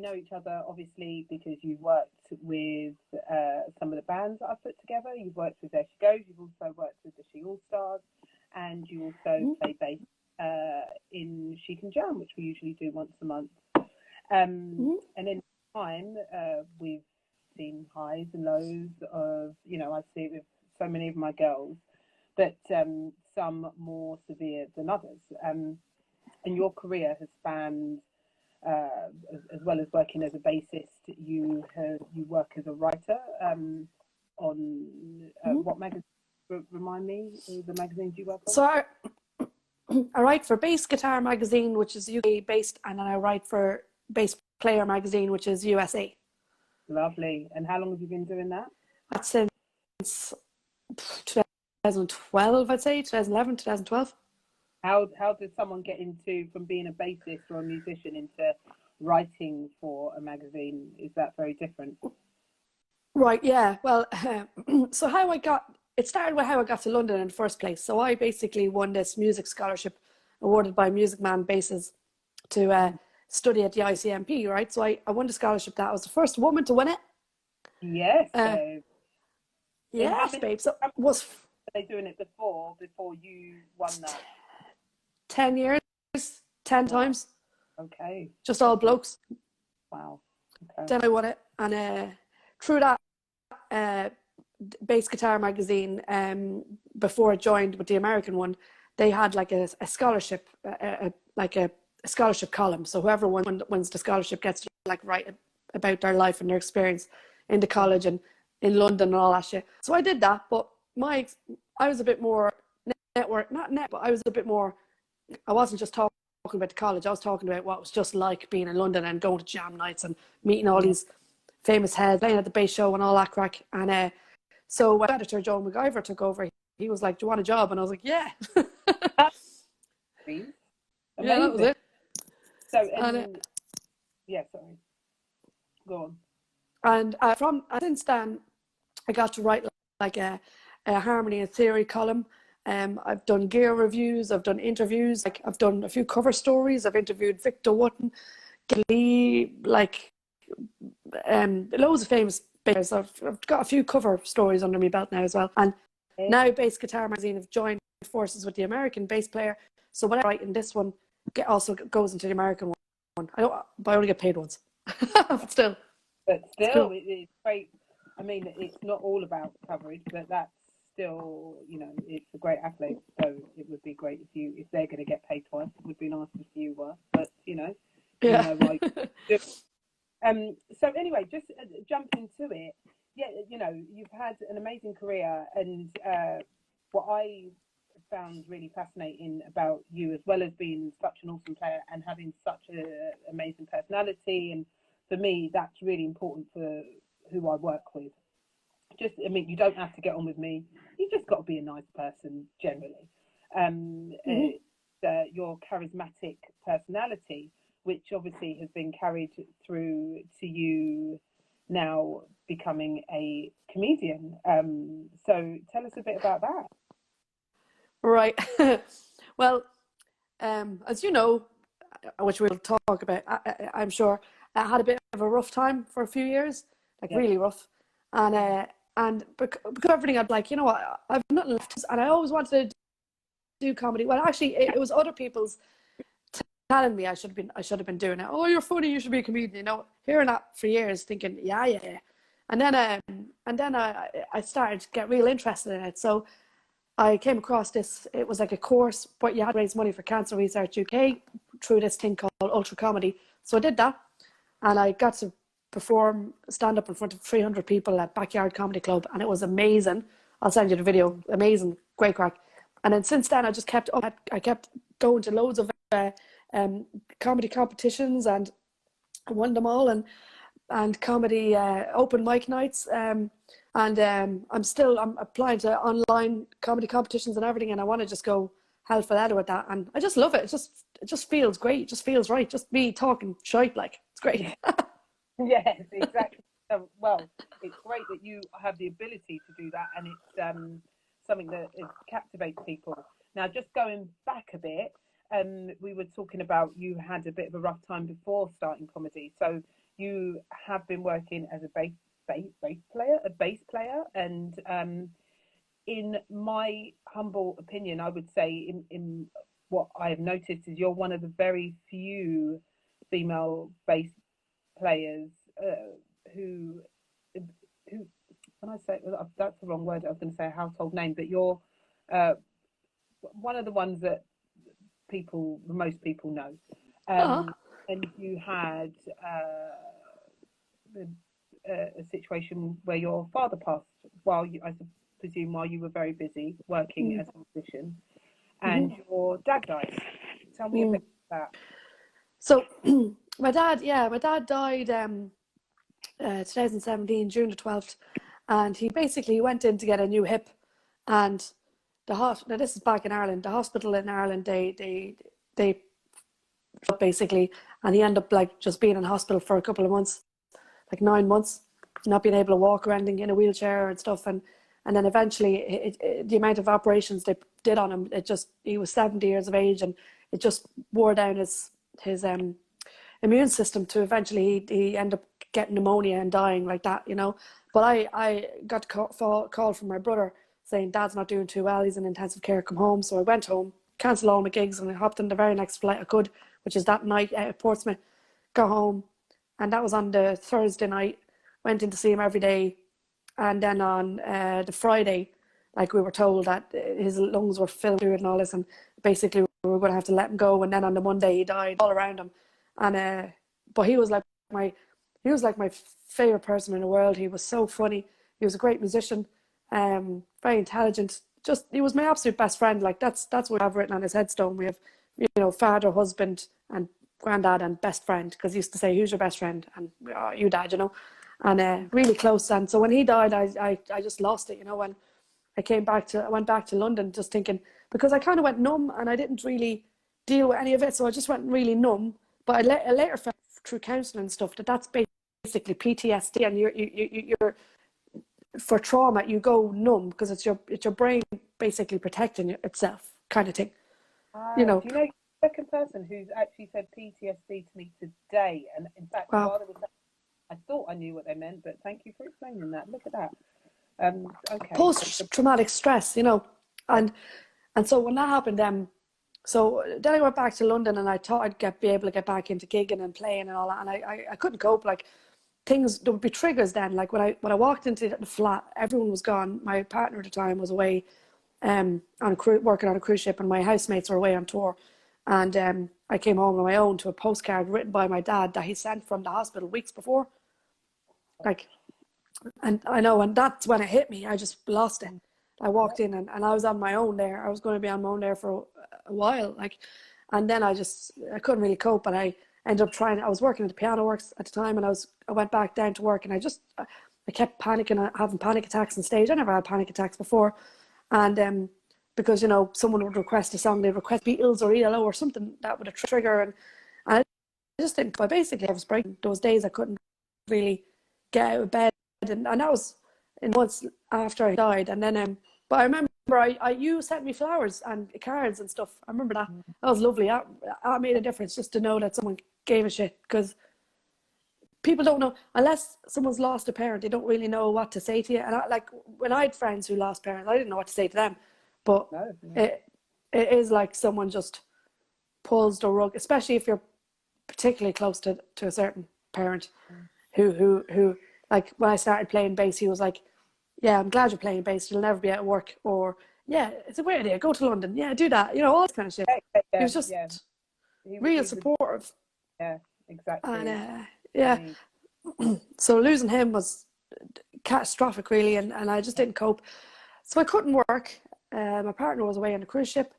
know each other obviously because you've worked with some of the bands that I've put together. You've worked with There She Goes. You've also worked with the She All Stars, and you also play bass in She Can Jam, which we usually do once a month. And in time, we've seen highs and lows of, you know, I see it with so many of my girls, but some more severe than others. And your career has spanned, as well as working as a bassist, you work as a writer on what magazine? Remind me the magazines you work on. So I write for Bass Guitar magazine, which is UK based, and then I write for Bass Player magazine, which is USA. Lovely. And how long have you been doing that? That's since 2012, I'd say, 2011, 2012. How did someone get into, from being a bassist or a musician, into writing for a magazine? Is that very different? Right, yeah. Well, so it started with how I got to London in the first place. So I basically won this music scholarship awarded by Music Man Basses to study at the ICMP, right? So I won the scholarship. That I was the first woman to win it. Yes, babe. Yes, babe. So was they doing it before you won that? 10 years, 10 times. Okay. Just all blokes. Wow. Okay. Then I won it, and through that Bass Guitar magazine, before I joined with the American one, they had like a scholarship, like a scholarship column. So whoever wins the scholarship gets to like write about their life and their experience in the college and in London and all that shit. So I did that, but I was a bit more but I was a bit more. I wasn't just talking about the college. I was talking about what it was just like being in London and going to jam nights and meeting all these famous heads, playing at the bass show and all that crack. And so when editor Joe McIver took over, he was like, "Do you want a job?" And I was like, "Yeah." Amazing. Yeah, that was it. So, yeah, sorry. Go on. And since then, I got to write like a Harmonia Theory column. I've done gear reviews, I've done interviews, like I've done a few cover stories. I've interviewed Victor Wooten, Gilly, like loads of famous bassers. I've got a few cover stories under my belt now as well. And now Bass Guitar magazine have joined forces with the American Bass Player. So when I write in this one, also goes into the American one. But I only get paid once. But still. It's cool. It's great. I mean, it's not all about coverage, but that's still, you know, it's a great accolade. So it would be great if they're going to get paid twice. It would be nice if you were, but you know, yeah. You know why. So anyway, just jump into it. Yeah, you know, you've had an amazing career, and what I found really fascinating about you, as well as being such an awesome player and having such an amazing personality, and for me, that's really important for who I work with. I mean, you don't have to get on with me. You just got to be a nice person generally. Your charismatic personality, which obviously has been carried through to you now becoming a comedian. So tell us a bit about that. Right. Well, as you know, which we'll talk about, I'm sure, I had a bit of a rough time for a few years, like really rough. And because everything, I'd like, you know, I've nothing left, and I always wanted to do comedy. Well, actually, it was other people's telling me I should have been doing it. Oh, you're funny, you should be a comedian. You know, hearing that for years, thinking, yeah. And then I started to get real interested in it. So I came across this. It was like a course, but you had to raise money for Cancer Research UK through this thing called Ultra Comedy. So I did that, and I got to stand up in front of 300 people at Backyard Comedy Club, and it was amazing. I'll send you the video. Amazing, great crack. And then since then, I just kept up. I kept going to loads of comedy competitions, and won them all, and comedy open mic nights. I'm applying to online comedy competitions and everything, and I want to just go hell for leather with that. And I just love it. It just feels great. It just feels right. Just me talking shite, like, it's great. Yes, exactly. So, well, it's great that you have the ability to do that, and it's something that captivates people. Now, just going back a bit, we were talking about you had a bit of a rough time before starting comedy. So you have been working as a bass player, and in my humble opinion, I would say in what I've noticed is you're one of the very few female bass players who who when I say that's the wrong word, I was going to say a household name, but you're uh, one of the ones that most people know. Oh, And you had a situation where your father passed while I presume while you were very busy working as a musician, and your dad died. Tell me a bit about so my dad died 2017, June the 12th, and he basically went in to get a new hip, and now this is back in Ireland. The hospital in Ireland, they basically, and he ended up like just being in hospital for a couple of months, like 9 months, not being able to walk or anything, in a wheelchair and stuff, and then eventually the amount of operations they did on him, he was 70 years of age, and it just wore down his immune system to eventually he ended up getting pneumonia and dying like that, you know. But I got a call from my brother saying Dad's not doing too well, he's in intensive care, come home. So I went home, cancelled all my gigs, and I hopped on the very next flight I could, which is that night out of Portsmouth, got home, and that was on the Thursday night. Went in to see him every day, and then on the Friday, like, we were told that his lungs were filled with and all this, and basically we were going to have to let him go. And then on the Monday he died, all around him. And but he was like my favorite person in the world. He was so funny. He was a great musician, very intelligent. Just, he was my absolute best friend. Like, that's what I've written on his headstone. We have, you know, father, husband, and granddad, and best friend. Because he used to say, "Who's your best friend?" And you, Dad, you know. And really close. And so when he died, I just lost it, you know. When I went back to London, just thinking, because I kind of went numb and I didn't really deal with any of it. So I just went really numb. But I later found through counselling and stuff that's basically PTSD, and you're for trauma you go numb because it's your brain basically protecting itself, kind of thing. You know. Do you know the second person who's actually said PTSD to me today? And in fact, Wow. while there was, I thought I knew what they meant, but thank you for explaining that. Look at that. Okay. Post-traumatic stress, you know, and so when that happened, so then I went back to London, and I thought I'd be able to get back into gigging and playing and all that, and I couldn't cope. Like, there would be triggers then. Like, when I walked into the flat, everyone was gone. My partner at the time was away, working on a cruise ship, and my housemates were away on tour, and I came home on my own to a postcard written by my dad that he sent from the hospital weeks before. Like, and I know, and that's when it hit me. I just lost it. I walked in, and I was on my own there. I was going to be on my own there for a while, like, and then I couldn't really cope, and I ended up trying. I was working at the piano works at the time, and I went back down to work, and I kept panicking, having panic attacks on stage. I never had panic attacks before, and because, you know, someone would request a song, they'd request Beatles or ELO or something that would trigger, and I just didn't. I basically, I was breaking. Those days I couldn't really get out of bed, and that was in months after I died. And then but I remember you sent me flowers and cards and stuff. I remember that. That was lovely. That made a difference, just to know that someone gave a shit, because people don't know, unless someone's lost a parent, they don't really know what to say to you. And like, when I had friends who lost parents, I didn't know what to say to them. But it is like someone just pulls the rug, especially if you're particularly close to a certain parent who like, when I started playing bass, he was like, "Yeah, I'm glad you're playing bass. You'll never be out of work." Or, "Yeah, it's a great idea. Go to London. Yeah, do that." You know, all this kind of shit. He was just real supportive. Yeah, exactly. And yeah, so losing him was catastrophic, really, and I just didn't cope. So I couldn't work. My partner was away on a cruise ship.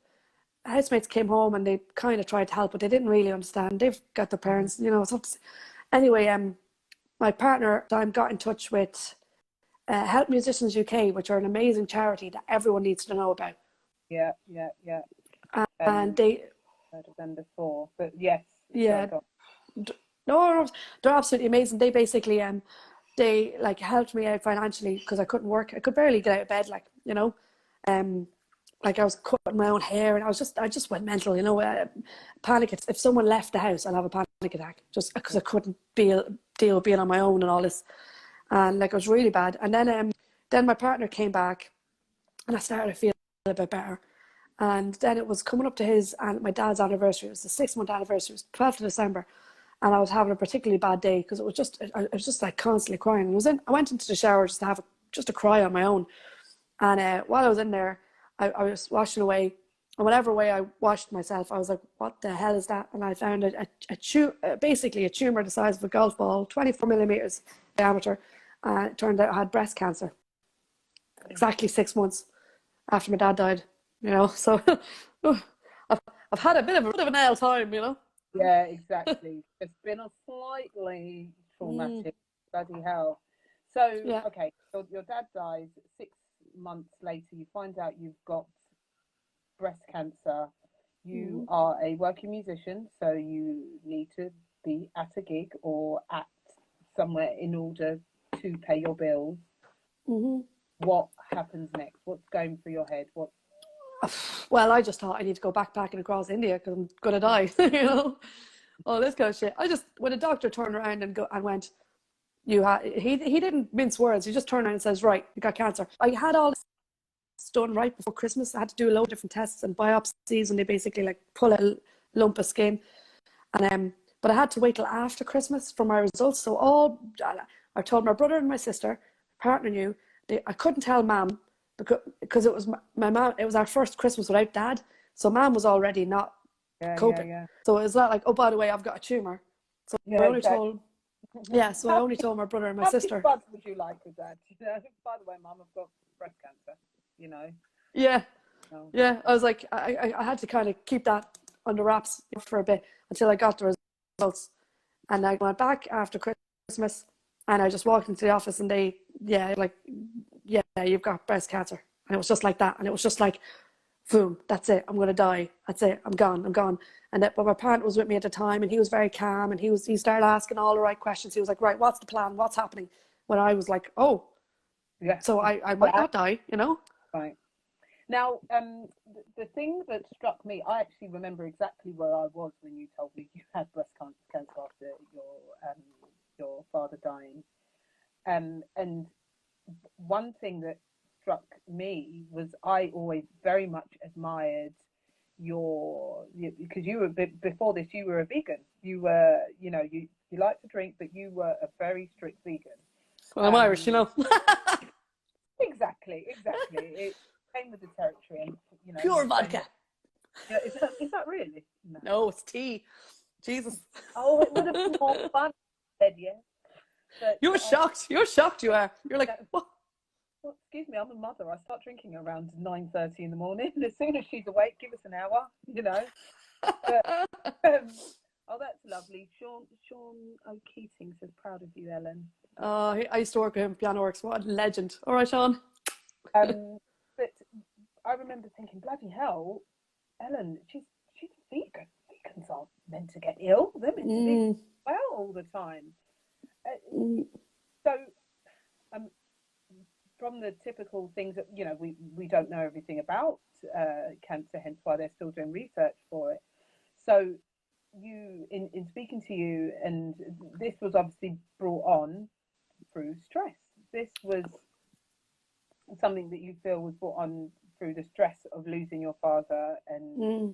Housemates came home, and they kind of tried to help, but they didn't really understand. They've got their parents, you know. So anyway, my partner at the time got in touch with Help Musicians UK, which are an amazing charity that everyone needs to know about. Yeah. And they heard of them before, but yes. Yeah. No, they're absolutely amazing. They basically they like helped me out financially because I couldn't work. I could barely get out of bed, like, you know. Like, I was cutting my own hair, and I just went mental, you know. Panic. If someone left the house, I'll have a panic attack just because I couldn't deal with being on my own and all this. And like, it was really bad. And then my partner came back and I started to feel a bit better. And then it was coming up to his and my dad's anniversary. It was the 6-month anniversary. It was 12th of December. And I was having a particularly bad day because it was just like constantly crying. I went into the shower just to have a cry on my own. And while I was in there, I was washing away. And whatever way I washed myself, I was like, what the hell is that? And I found basically a tumour the size of a golf ball, 24 millimeters diameter. It turned out I had breast cancer. Exactly 6 months after my dad died, so I've had a bit of an nail time, Yeah, exactly. It's been a slightly traumatic, bloody hell. So, Yeah. okay, so your dad dies. 6 months later, you find out you've got breast cancer. You are a working musician, so you need to be at a gig or at somewhere in order to pay your bills. What happens next? What's going through your head? Well, I just thought I need to go backpacking across India because I'm gonna die, all this kind of shit. When a doctor turned around and went, he didn't mince words. He just turned around and says, right, you got cancer. I had all this done right before Christmas. I had to do a load of different tests and biopsies, and they basically like pull a lump of skin, and but I had to wait till after Christmas for my results. So I told my brother and my sister, my partner knew. I couldn't tell Mum because it was my mom. It was our first Christmas without Dad, so Mum was already not coping. Yeah. So it was not like, oh, by the way, I've got a tumor. So I only told. Yeah, so I only told my brother and my sister. How many buds would you like with that? By the way, Mum, I've got breast cancer. Yeah, No. yeah. I was like, I had to kind of keep that under wraps for a bit until I got the results, and I went back after Christmas, and I just walked into the office, and they, you've got breast cancer, and it was just like that, and it was just like, boom, that's it, I'm gonna die, that's it, I'm gone. But my partner was with me at the time, and he was very calm, and he started asking all the right questions. He was like, right, what's the plan? What's happening? When I was like, oh, yeah, so I might not die, Right. Now, the thing that struck me, I actually remember exactly where I was when you told me you had breast cancer after your father dying. And one thing that struck me was I always very much admired because you were before this, you were a vegan. You were, you like to drink, but you were a very strict vegan. Well, I'm Irish, Exactly. It came with the territory, and pure vodka. Yeah, is that really? No, it's tea. Jesus. Oh, it would have been more fun. Said yes. But, You're shocked. You're shocked. You are. You're like, what? Well, excuse me, I'm a mother. I start drinking around 9:30 in the morning. As soon as she's awake, give us an hour. But, oh, that's lovely. Sean O'Keating says, proud of you, Ellen. Oh, I used to work with him, Piano Works. What a legend. All right, Sean. But I remember thinking, bloody hell, Ellen, she's vegan. Vegans aren't meant to get ill. They're meant to be well all the time. So, from the typical things that we don't know everything about cancer, hence why they're still doing research for it. So, you in speaking to you, and this was obviously brought on through stress. This was something that you feel was brought on through the stress of losing your father, and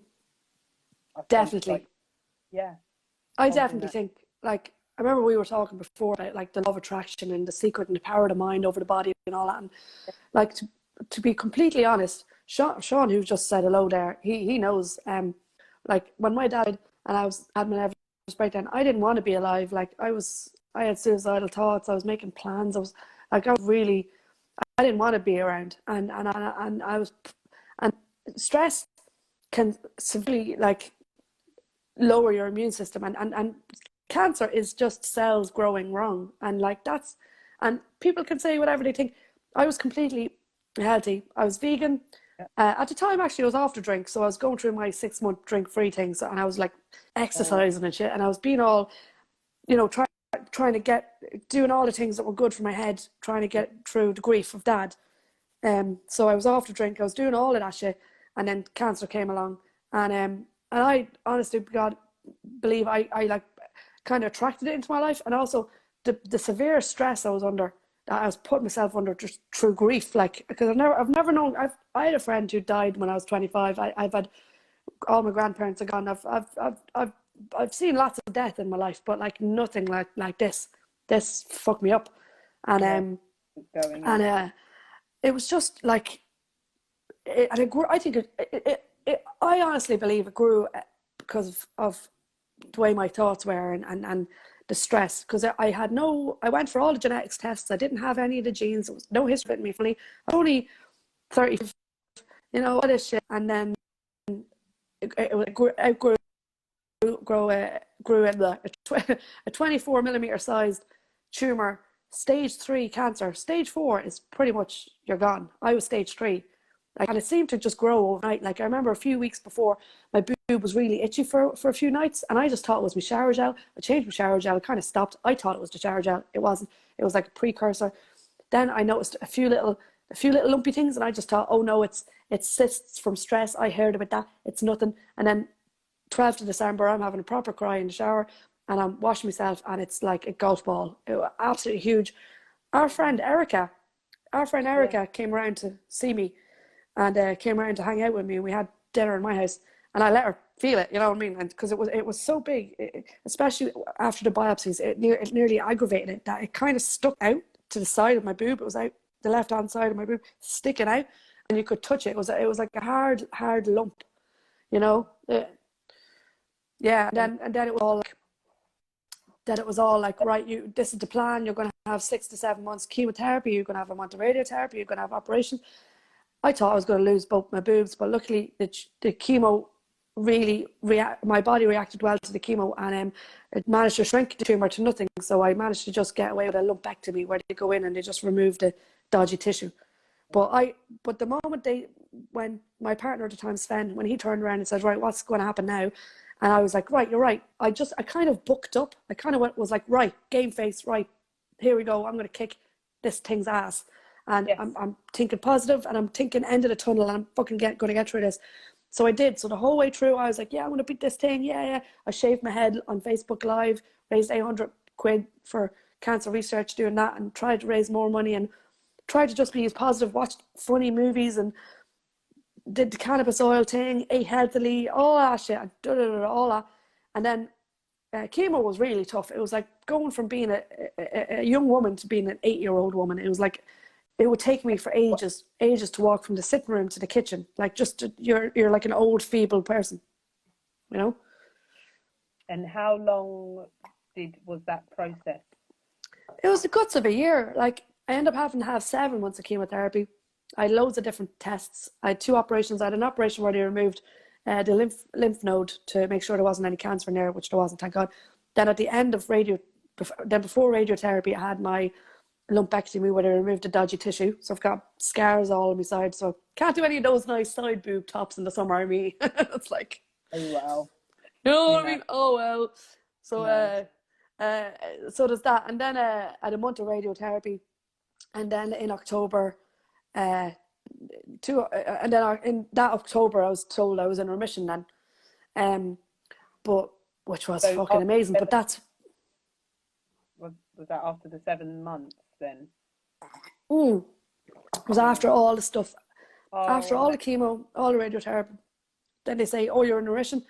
definitely, I definitely think, like, I remember we were talking before about like the law of attraction and the secret and the power of the mind over the body and all that, and like to be completely honest, Sean who just said hello there, he knows, like when my dad and I had my nervous breakdown, I didn't want to be alive. Like I had suicidal thoughts. I was making plans. I didn't want to be around, and I was, and stress can severely like lower your immune system, and cancer is just cells growing wrong, and like that's, and people can say whatever they think. I was completely healthy. I was vegan. At the time, actually, I was off the drink, so I was going through my 6-month drink-free things, and I was like exercising and shit, and I was being all, trying to doing all the things that were good for my head, trying to get through the grief of Dad. So I was off the drink. I was doing all of that shit, and then cancer came along, and I honestly, God, believe I like kind of attracted it into my life, and also the severe stress I was under, that I was putting myself under just through grief, like, because I've never known. I had a friend who died when I was 25. I've had, all my grandparents are gone. I've seen lots of death in my life, but like nothing like this. This fucked me up, and it was just like, and it grew. I think I honestly believe it grew because of the way my thoughts were, and the stress, because I went for all the genetics tests. I didn't have any of the genes. There was no history of me. Funny, I was only 30, all this shit, and then it grew in a 24 millimeter sized tumor, stage 3 cancer. Stage 4 is pretty much you're gone. I was stage 3. Like, and it seemed to just grow overnight. Like, I remember a few weeks before, my boob was really itchy for a few nights, and I just thought it was my shower gel. I changed my shower gel. It kind of stopped. I thought it was the shower gel. It wasn't. It was like a precursor. Then I noticed a few little lumpy things, and I just thought, oh no, it's cysts from stress. I heard about that. It's nothing. And then 12th of December, I'm having a proper cry in the shower, and I'm washing myself, and it's like a golf ball. It was absolutely huge. Our friend Erica came around to see me, and came around to hang out with me. We had dinner in my house, and I let her feel it. You know what I mean? And because it was so big, especially after the biopsies, it nearly aggravated it, that it kind of stuck out to the side of my boob. It was out the left hand side of my boob, sticking out, and you could touch it. It was like a hard lump. Yeah, and then it was all like, right, this is the plan. You're going to have 6 to 7 months chemotherapy. You're going to have a month of radiotherapy. You're going to have operations. I thought I was going to lose both my boobs, but luckily the chemo really my body reacted well to the chemo, and it managed to shrink the tumor to nothing. So I managed to just get away with a lumpectomy, where they go in and they just remove the dodgy tissue. But the moment when my partner at the time, Sven, when he turned around and said, right, what's going to happen now? And I was like, right, you're right. I kind of booked up. I kind of was like, right, game face, right, here we go. I'm going to kick this thing's ass. And yes. I'm thinking positive, and I'm thinking end of the tunnel, and I'm fucking going to get through this. So I did. So the whole way through, I was like, yeah, I'm going to beat this thing. Yeah. I shaved my head on Facebook Live, raised 800 quid for cancer research doing that, and tried to raise more money, and tried to just be as positive, watched funny movies, and did the cannabis oil thing, ate healthily, all that shit, all that. And then chemo was really tough. It was like going from being a young woman to being an 8-year-old woman. It was like, it would take me for ages to walk from the sitting room to the kitchen. Like, you're like an old, feeble person, And how long was that process? It was the guts of a year. Like, I ended up having to have 7 months of chemotherapy. I had loads of different tests. I had 2 operations. I had an operation where they removed the lymph node to make sure there wasn't any cancer in there, which there wasn't, thank God. Then at the end of before radiotherapy, I had my lumpectomy, where they removed the dodgy tissue. So I've got scars all on my side. So can't do any of those nice side boob tops in the summer. I mean, it's like, oh wow, you know what I mean? Oh well. So so there's that, and then I had a month of radiotherapy, and then in October, and then in that October, I was told I was in remission then, but which was fucking amazing. But that's was that after the 7 months then? It was after all the stuff, after all the chemo, all the radiotherapy. Then they say, oh, you're in remission.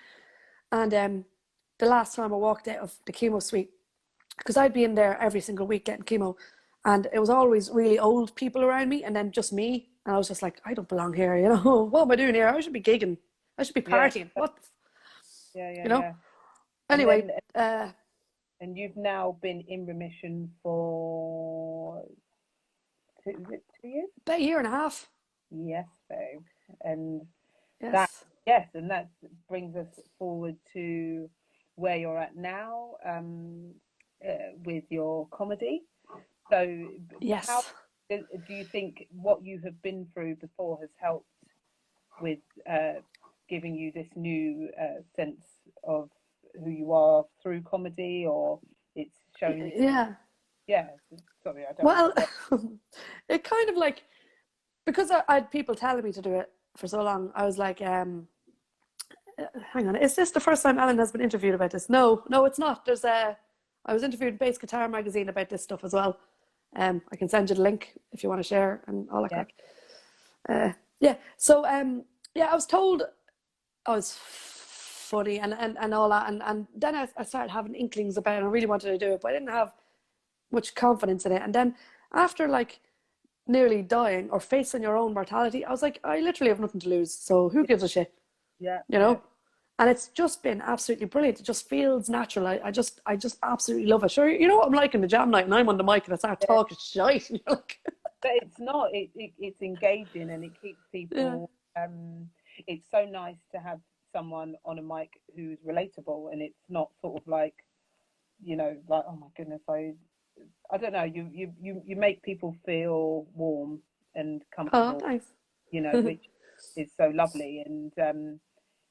And the last time I walked out of the chemo suite, because I'd be in there every single week getting chemo, and it was always really old people around me, and then just me. And I was just like, I don't belong here, what am I doing here? I should be gigging. I should be partying. Yeah. What? Yeah. Anyway. And you've now been in remission for 2 years? About a year and a half. Yes, babe. And yes. That brings us forward to where you're at now, with your comedy. So yes. How do you think what you have been through before has helped with giving you this new sense of who you are through comedy, or it's showing you? Yeah. Sorry, I don't. Well, it kind of like, because I had people telling me to do it for so long, I was like, hang on, is this the first time Alan has been interviewed about this? No, it's not. I was interviewed in Bass Guitar magazine about this stuff as well. I can send you the link if you want to share and all that crack. Yeah. So yeah, I was told I was funny and all that, and then I started having inklings about it, and I really wanted to do it, but I didn't have much confidence in it. And then after like nearly dying or facing your own mortality, I was like, I literally have nothing to lose, so who gives a shit? Yeah. You know? And it's just been absolutely brilliant. It just feels natural. I just absolutely love it. Sure, you know what I'm like in the jam night, and I'm on the mic and I start talking shite. And you're like, but it's not. It's engaging, and it keeps people. It's so nice to have someone on a mic who's relatable, and it's not sort of like, like, oh my goodness, I don't know. You make people feel warm and comfortable. oh, nice. Which is so lovely. And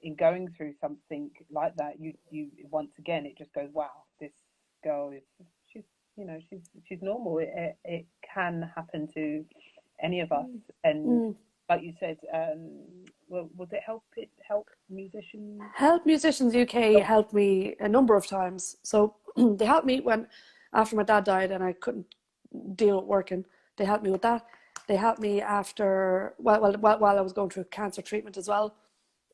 in going through something like that, you once again, it just goes, wow, this girl she's normal. It can happen to any of us. And like you said, well, would it help musicians? Help Musicians UK helped me a number of times. So they helped me after my dad died and I couldn't deal with working. They helped me with that. They helped me after while I was going through cancer treatment as well,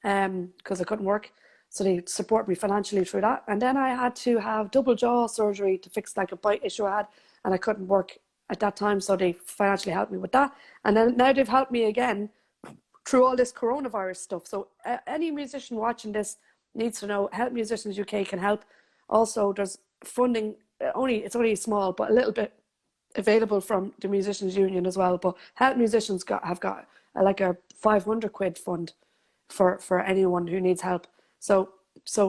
because I couldn't work. So they support me financially through that. And then I had to have double jaw surgery to fix like a bite issue I had, and I couldn't work at that time. So they financially helped me with that. And then now they've helped me again through all this coronavirus stuff. So any musician watching this needs to know Help Musicians UK can help. Also, there's funding. It's only small, but a little bit available from the Musicians Union as well. But Help Musicians have got like a 500 quid fund for anyone who needs help. So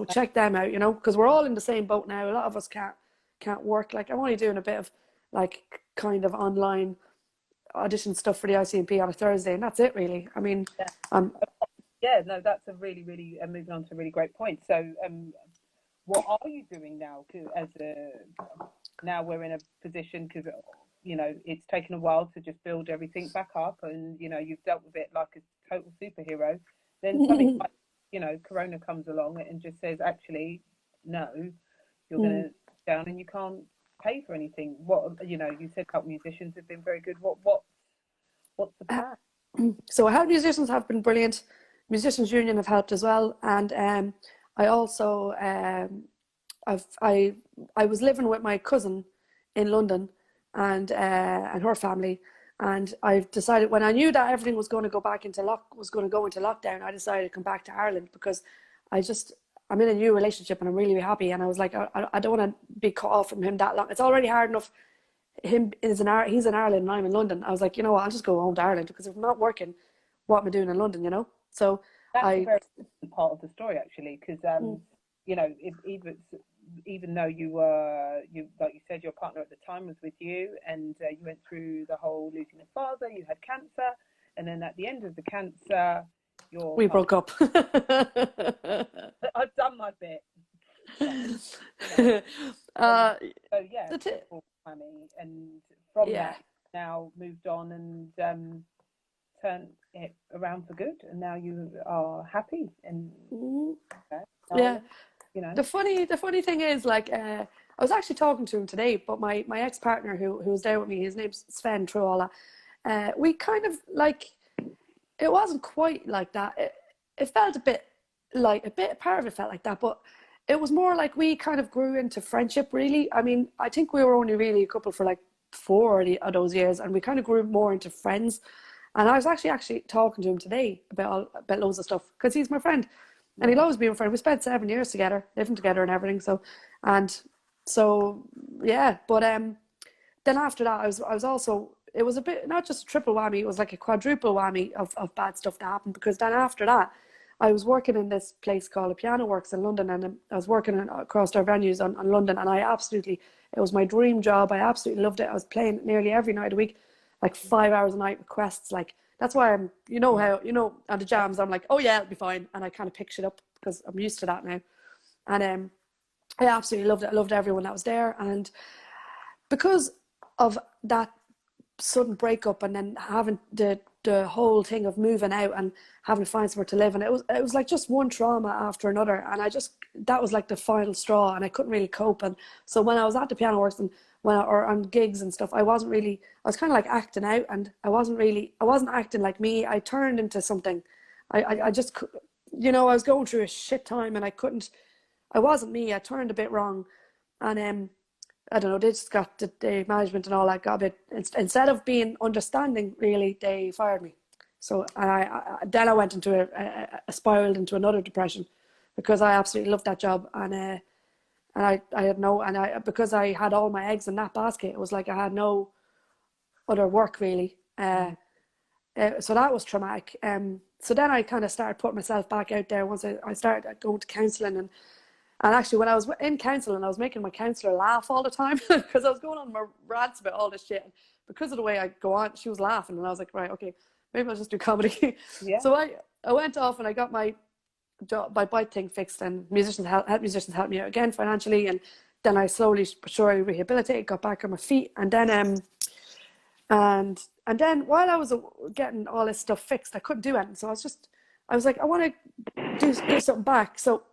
check them out, because we're all in the same boat now. A lot of us can't work. Like, I'm only doing a bit of like kind of online audition stuff for the ICMP on a Thursday, and that's it really. I mean, no, that's a really, really moving on to a really great point. So what are you doing now now we're in a position, because it's taken a while to just build everything back up, and you've dealt with it like a total superhero. Then something like Corona comes along and just says, actually, no, you're going to down and you can't pay for anything. What you said Help Musicians have been very good. What's the plan? So Help Musicians have been brilliant. Musicians Union have helped as well, and I also I was living with my cousin in London and her family, and I've decided, when I knew that everything was going to go into lockdown, I decided to come back to Ireland, because I'm in a new relationship and I'm really, really happy, and I was like, I don't want to be cut off from him that long. It's already hard enough. He's in Ireland and I'm in London. I was like, what, I'll just go home to Ireland, because if I'm not working, what am I doing in London? So that's a very important part of the story, actually, because even though you like you said, your partner at the time was with you, and you went through the whole losing a father, you had cancer, and then at the end of the cancer, we broke up. I've done my bit. So yeah, and from that now moved on and turned it around for good, and now you are happy and The funny thing is, like, I was actually talking to him today, but my ex-partner who was there with me, his name's Sven, through all that, we kind of, like, it wasn't quite like that. It felt part of it felt like that, but it was more like we kind of grew into friendship, really. I mean, I think we were only really a couple for like 4 of those years, and we kind of grew more into friends. And I was actually talking to him today about loads of stuff, because he's my friend. And he'll always be my friend. We spent 7 years together, living together and everything. So yeah. But then after that, I was also, it was a bit, not just a triple whammy, it was like a quadruple whammy of bad stuff that happened. Because then after that, I was working in this place called a Piano Works in London, and I was working across our venues on London, and it was my dream job. I absolutely loved it. I was playing nearly every night of the week, like 5 hours a night, requests, like, that's why I'm, on the jams, I'm like, oh yeah, it'll be fine. And I kind of pick shit up because I'm used to that now. And I absolutely loved it. I loved everyone that was there. And because of that sudden breakup and then having the whole thing of moving out and having to find somewhere to live, and it was like just one trauma after another, and that was like the final straw, and I couldn't really cope. And so when I was at the piano works and or on gigs and stuff, I was kind of like acting out, and I wasn't acting like me. I turned into something. I just, I was going through a shit time, and I wasn't me. I turned a bit wrong, and I don't know, they just got the management and all that got a bit, instead of being understanding, really, they fired me. So then I went into a spiraled into another depression, because I absolutely loved that job, and I had because I had all my eggs in that basket, it was like I had no other work really. So that was traumatic. So then I kind of started putting myself back out there once I started going to counselling, and actually, when I was in counselling, I was making my counsellor laugh all the time, because I was going on my rants about all this shit. And because of the way I go on, she was laughing, and I was like, right, okay, maybe I'll just do comedy. Yeah. So I went off and I got my bike thing fixed, and musicians help me out again financially, and then I slowly but surely rehabilitated, got back on my feet, and then and then while I was getting all this stuff fixed, I couldn't do anything. So I was like, I want to do something back. So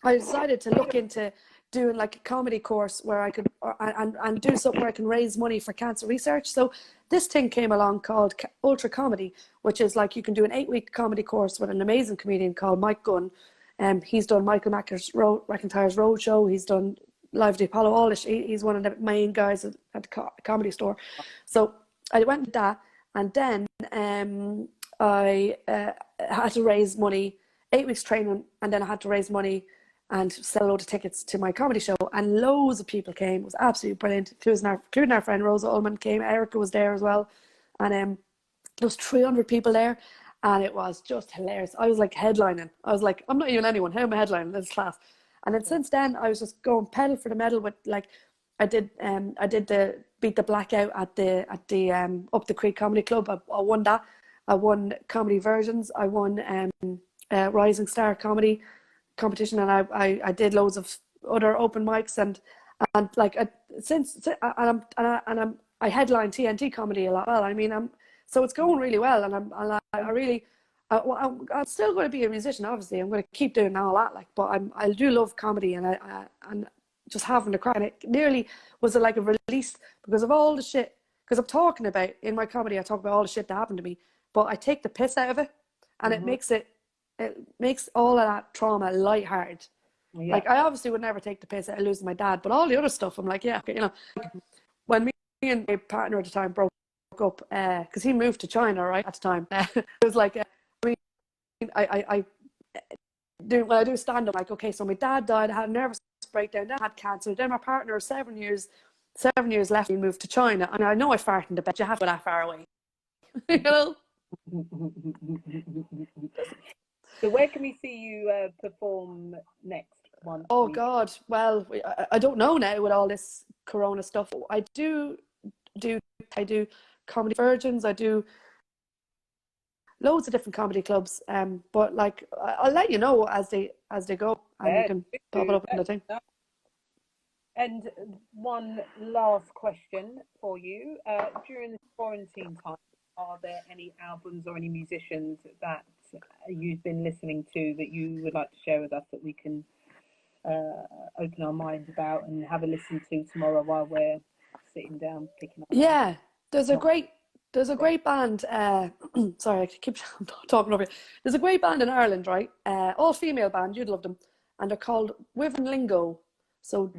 I decided to look into doing like a comedy course where I could and do something where I can raise money for cancer research. So this thing came along called Ultra Comedy, which is like you can do an 8-week comedy course with an amazing comedian called Mike Gunn. He's done Michael McIntyre's Roadshow. He's done Live at the Apollo. All this. He's one of the main guys at the Comedy Store. So I went to that, and then I had to raise money, 8 weeks training, and then I had to raise money and sell a load of tickets to my comedy show, and loads of people came. It was absolutely brilliant, including our friend Rosa Ullman came. Erica was there as well, and there was 300 people there, and it was just hilarious. I was like headlining. I was like, I'm not even anyone. How am I headlining this class? And then since then, I was just going pedal for the metal with like, I did the Beat the Blackout at the Up the Creek Comedy Club. I won that. I won comedy versions. I won Rising Star Comedy competition, and I did loads of other open mics, and like I headline TNT comedy a lot. Well, I mean, so it's going really well, and I'm still going to be a musician. Obviously, I'm going to keep doing all that. Like, but I do love comedy, and and just having a crack. And it nearly was like a release because of all the shit. Because I'm talking about in my comedy, I talk about all the shit that happened to me, but I take the piss out of it, and it makes all of that trauma lighthearted. Yeah. Like, I obviously would never take the piss out of losing my dad, but all the other stuff, I'm like, yeah, okay, when me and my partner at the time broke up, because he moved to China, right, at the time, it was like, when I do stand-up, like, okay, so my dad died, I had a nervous breakdown, then I had cancer, then my partner, 7 years left, he moved to China, and I know I farted in the bed, you have to go that far away. So where can we see you perform next one? Oh God, well, I don't know now with all this Corona stuff. I do comedy virgins. I do loads of different comedy clubs. But like I'll let you know as they go, and you can pop it up in the thing. And one last question for you: during this quarantine time, are there any albums or any musicians that you've been listening to that you would like to share with us that we can open our minds about and have a listen to tomorrow while we're sitting down picking up? Yeah, there's a great band. Sorry, I keep talking over you. There's a great band in Ireland, right? All female band. You'd love them, and they're called Wyvern Lingo. So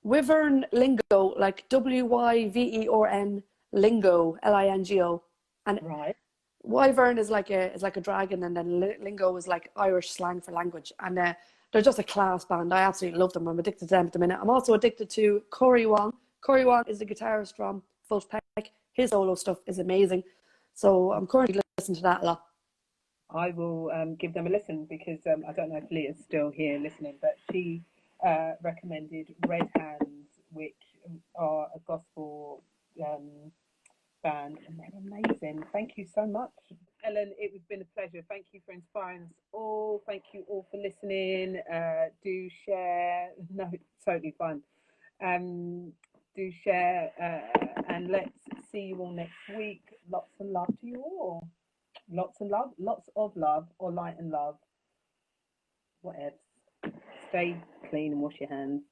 Wyvern Lingo, like WYVERN Lingo, LINGO, and right. Wyvern is like a dragon, and then Lingo is like Irish slang for language, and they're just a class band. I absolutely love them. I'm addicted to them at the minute. I'm also addicted to Corey Wong. Corey Wong is the guitarist from Fulf Peck. His solo stuff is amazing, so I'm currently listening to that a lot. I will give them a listen, because I don't know if Leah's still here listening, but she recommended Red Hands, which are a gospel band, and they're amazing. Thank you so much, Ellen. It has been a pleasure. Thank you for inspiring us all. Thank you all for listening. Do share. No, it's totally fine. Do share, and let's see you all next week. Lots of love to you all. Lots of love, or light and love. Whatever. Stay clean and wash your hands.